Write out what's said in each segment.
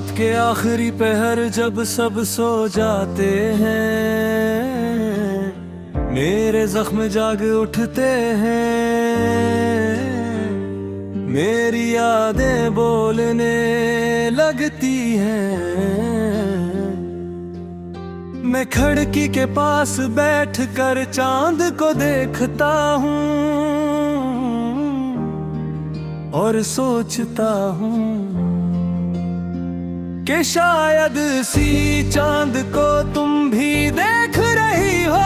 रात के आखिरी पहर जब सब सो जाते हैं, मेरे जख्म जाग उठते हैं। मेरी यादें बोलने लगती हैं। मैं खिड़की के पास बैठकर चांद को देखता हूँ और सोचता हूँ कि शायद इसी चांद को तुम भी देख रही हो।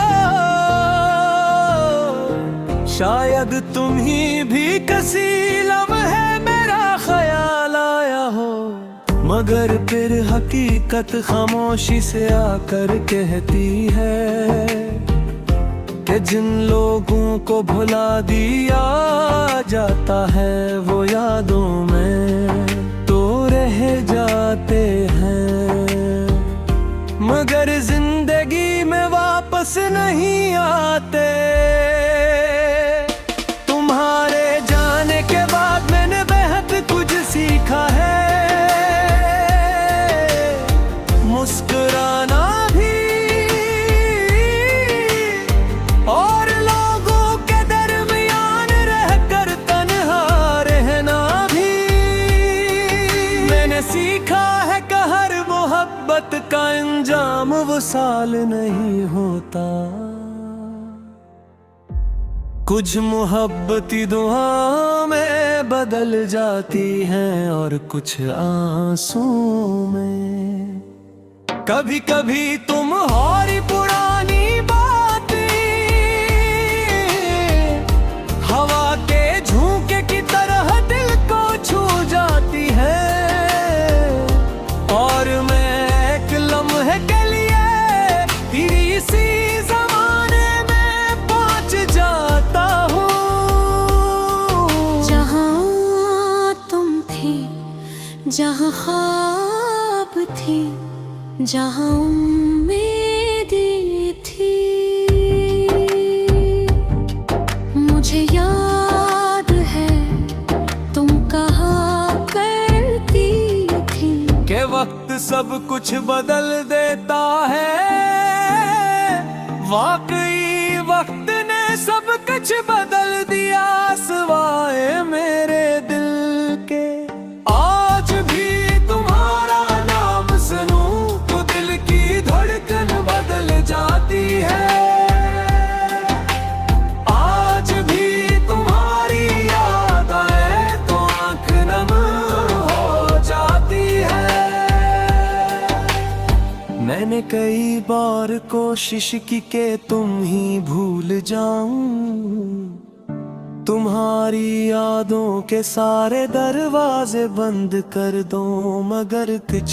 शायद तुम ही भी किसी लम्हे मेरा ख्याल आया हो। मगर फिर हकीकत खामोशी से आकर कहती है कि जिन लोगों को भुला दिया जाता है वो यादों में तो रह जाते हैं, मगर जिंदगी में वापस नहीं आते। तुम्हारे जाने के बाद मैंने बेहद कुछ सीखा है, मुस्कुराना भी और लोगों के दरमियान रहकर तन्हा रहना भी। मैंने सीखा है कि हर मोहब्बत का अंजाम वसाल नहीं होता। कुछ मोहब्बती दुआ में बदल जाती हैं और कुछ आंसू में। कभी कभी तुम्हारी पुरानी बातें हवा के झोंके की तरह दिल को छू जाती है, और मैं एक लम्हे के लिए तेरी सी जमाने में पहुंच जाता हूँ। जहाँ तुम थी, जहाँ ख्वाब थी, जहाँ उम्मीदें थी, मुझे याद है तुम कहा करती थी के वक्त सब कुछ बदल देता है। वाकई वक्त ने सब कुछ बदल दिया सिवाय मेरे दिल के। आज भी तुम्हारा नाम सुनूं तो दिल की धड़कन बदल जाती है। आज भी तुम्हारी याद आए तो आंख नम हो जाती है। मैंने कई बार कोशिश की कि तुम ही भूल जाऊं, तुम्हारी यादों के सारे दरवाजे बंद कर दो, मगर कुछ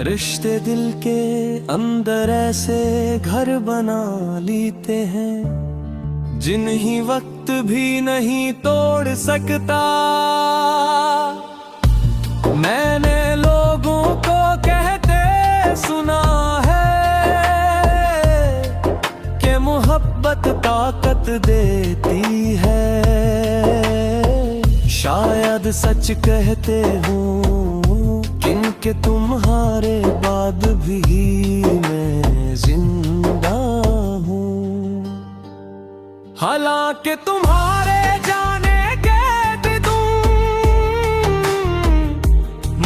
रिश्ते दिल के अंदर ऐसे घर बना लेते हैं जिन्हीं वक्त भी नहीं तोड़ सकता। मैंने लोगों को कहते सुना है कि मोहब्बत ताकत देती है। शायद सच कहते हूँ कि तुम्हारे बाद भी मैं जिंदा हूँ। हालांकि तुम्हारे जाने के भी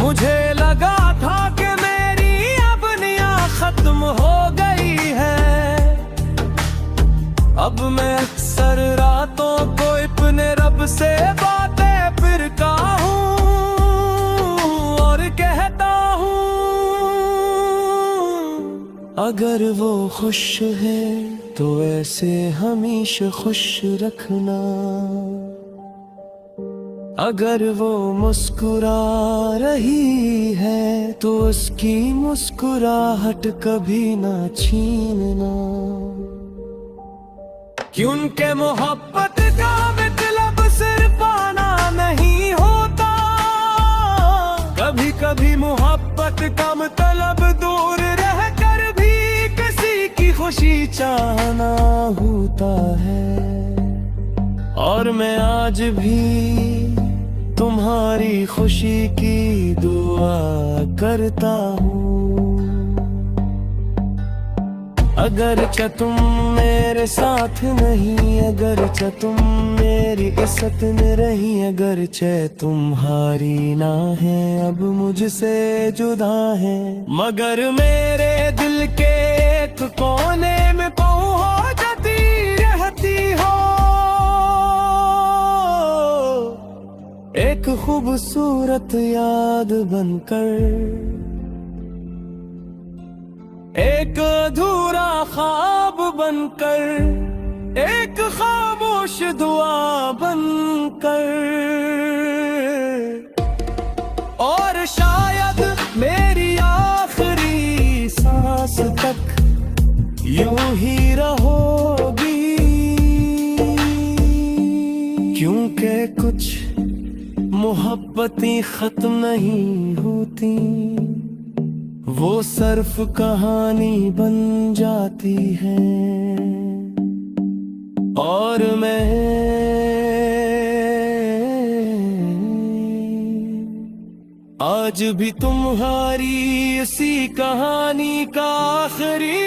मुझे लगा था कि मेरी अब नियत खत्म हो गई है। अब मैं अक्सर रातों को अपने रब से बातें फिरता हूँ और कहता हूँ अगर वो खुश है तो ऐसे हमेशा खुश रखना। अगर वो मुस्कुरा रही है तो उसकी मुस्कुराहट कभी ना छीनना। कि उनके मोहब्बत का मतलब सिर्फ पाना नहीं होता, कभी कभी मोहब्बत का मतलब दूर रहकर भी किसी की खुशी चाहना होता है। और मैं आज भी तुम्हारी खुशी की दुआ करता हूँ। अगरचे तुम मेरे साथ नहीं, अगरचे तुम मेरी इज्जत में रही, अगरचे तुम्हारी ना है अब मुझसे जुदा है, मगर मेरे दिल के एक कोने में पहुंचती रहती हो। एक खूबसूरत याद बनकर, एक अधूरा ख्वाब बनकर, एक खामोश दुआ बनकर, और शायद मेरी आखिरी सांस तक यूं ही रहोगी, क्योंकि कुछ मोहब्बतें खत्म नहीं होती, वो सिर्फ कहानी बन जाती है। और मैं आज भी तुम्हारी इसी कहानी का आखिरी